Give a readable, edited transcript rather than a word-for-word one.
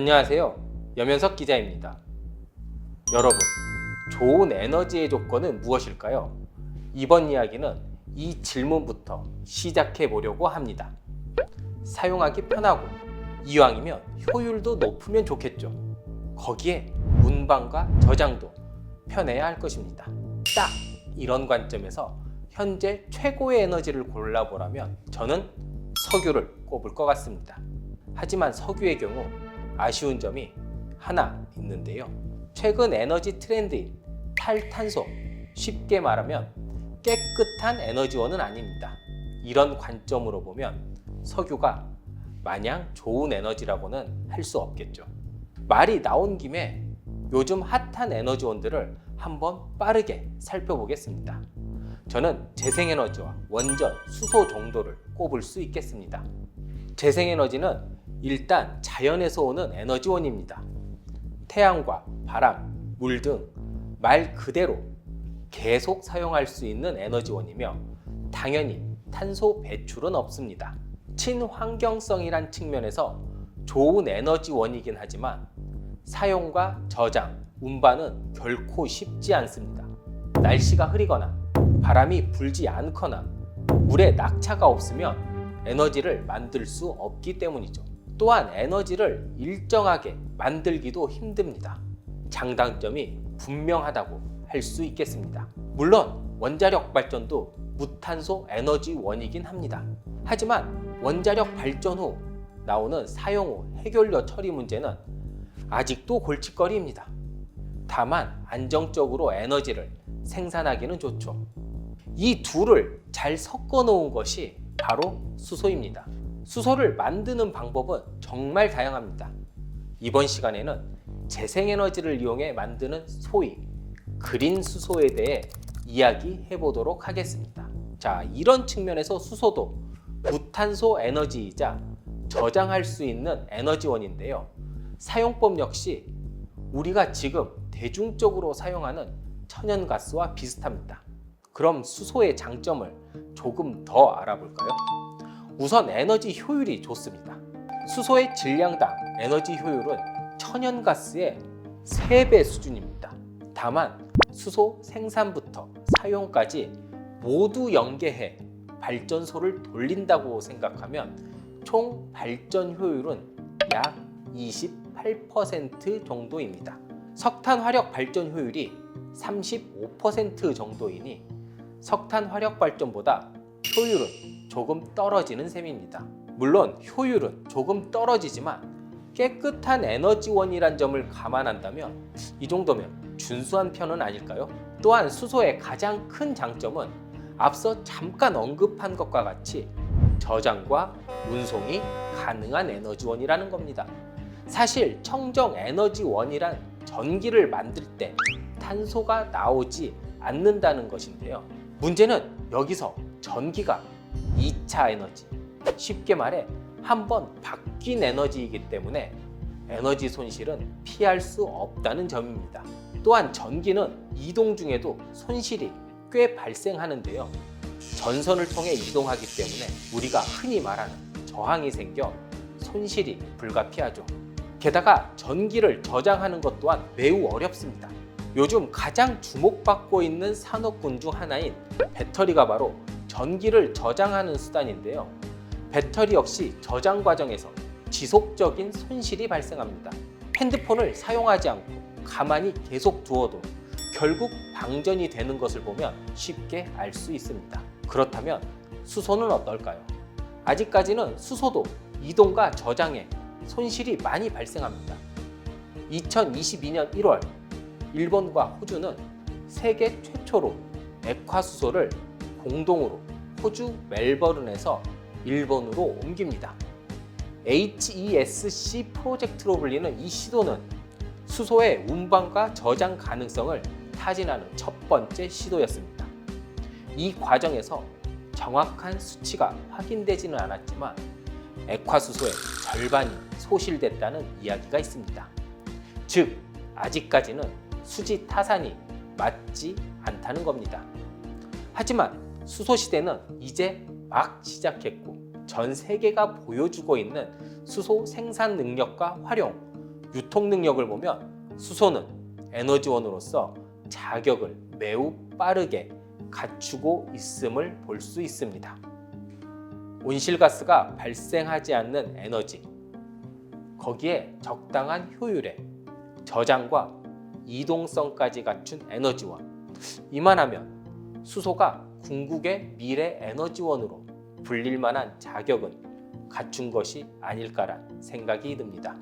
안녕하세요. 염현석 기자입니다. 여러분, 좋은 에너지의 조건은 무엇일까요? 이번 이야기는 이 질문부터 시작해 보려고 합니다. 사용하기 편하고 이왕이면 효율도 높으면 좋겠죠. 거기에 운반과 저장도 편해야 할 것입니다. 딱 이런 관점에서 현재 최고의 에너지를 골라보라면 저는 석유를 꼽을 것 같습니다. 하지만 석유의 경우 아쉬운 점이 하나 있는데요. 최근 에너지 트렌드인 탈탄소, 쉽게 말하면 깨끗한 에너지원은 아닙니다. 이런 관점으로 보면 석유가 마냥 좋은 에너지라고는 할 수 없겠죠. 말이 나온 김에 요즘 핫한 에너지원들을 한번 빠르게 살펴보겠습니다. 저는 재생에너지와 원전, 수소 정도를 꼽을 수 있겠습니다. 재생에너지는 일단 자연에서 오는 에너지원입니다. 태양과 바람, 물 등 말 그대로 계속 사용할 수 있는 에너지원이며 당연히 탄소 배출은 없습니다. 친환경성이란 측면에서 좋은 에너지원이긴 하지만 사용과 저장, 운반은 결코 쉽지 않습니다. 날씨가 흐리거나 바람이 불지 않거나 물에 낙차가 없으면 에너지를 만들 수 없기 때문이죠. 또한 에너지를 일정하게 만들기도 힘듭니다. 장단점이 분명하다고 할 수 있겠습니다. 물론 원자력 발전도 무탄소 에너지원이긴 합니다. 하지만 원자력 발전 후 나오는 사용 후 해결료 처리 문제는 아직도 골칫거리입니다. 다만 안정적으로 에너지를 생산하기는 좋죠. 이 둘을 잘 섞어 놓은 것이 바로 수소입니다. 수소를 만드는 방법은 정말 다양합니다. 이번 시간에는 재생에너지를 이용해 만드는 소위 그린 수소에 대해 이야기해 보도록 하겠습니다. 자, 이런 측면에서 수소도 무탄소 에너지이자 저장할 수 있는 에너지원인데요. 사용법 역시 우리가 지금 대중적으로 사용하는 천연가스와 비슷합니다. 그럼 수소의 장점을 조금 더 알아볼까요? 우선 에너지 효율이 좋습니다. 수소의 질량당 에너지 효율은 천연가스의 3배 수준입니다. 다만 수소 생산부터 사용까지 모두 연계해 발전소를 돌린다고 생각하면 총 발전 효율은 약 28% 정도입니다. 석탄 화력 발전 효율이 35% 정도이니 석탄 화력 발전보다 효율은 조금 떨어지는 셈입니다. 물론 효율은 조금 떨어지지만 깨끗한 에너지원이란 점을 감안한다면 이 정도면 준수한 편은 아닐까요? 또한 수소의 가장 큰 장점은 앞서 잠깐 언급한 것과 같이 저장과 운송이 가능한 에너지원이라는 겁니다. 사실 청정 에너지원이란 전기를 만들 때 탄소가 나오지 않는다는 것인데요. 문제는 여기서 전기가 2차 에너지, 쉽게 말해 한번 바뀐 에너지이기 때문에 에너지 손실은 피할 수 없다는 점입니다. 또한 전기는 이동 중에도 손실이 꽤 발생하는데요. 전선을 통해 이동하기 때문에 우리가 흔히 말하는 저항이 생겨 손실이 불가피하죠. 게다가 전기를 저장하는 것 또한 매우 어렵습니다. 요즘 가장 주목받고 있는 산업군 중 하나인 배터리가 바로 전기를 저장하는 수단인데요. 배터리 역시 저장 과정에서 지속적인 손실이 발생합니다. 핸드폰을 사용하지 않고 가만히 계속 두어도 결국 방전이 되는 것을 보면 쉽게 알 수 있습니다. 그렇다면 수소는 어떨까요? 아직까지는 수소도 이동과 저장에 손실이 많이 발생합니다. 2022년 1월 일본과 호주는 세계 최초로 액화수소를 공동으로 호주 멜버른에서 일본으로 옮깁니다. HESC 프로젝트로 불리는 이 시도는 수소의 운반과 저장 가능성을 타진하는 첫 번째 시도였습니다. 이 과정에서 정확한 수치가 확인되지는 않았지만 액화수소의 절반이 소실됐다는 이야기가 있습니다. 즉, 아직까지는 수지 타산이 맞지 않다는 겁니다. 하지만 수소 시대는 이제 막 시작했고 전 세계가 보여주고 있는 수소 생산 능력과 활용, 유통 능력을 보면 수소는 에너지원으로서 자격을 매우 빠르게 갖추고 있음을 볼 수 있습니다. 온실가스가 발생하지 않는 에너지, 거기에 적당한 효율에 저장과 이동성까지 갖춘 에너지원, 이만하면 수소가 궁극의 미래 에너지원으로 불릴 만한 자격은 갖춘 것이 아닐까란 생각이 듭니다.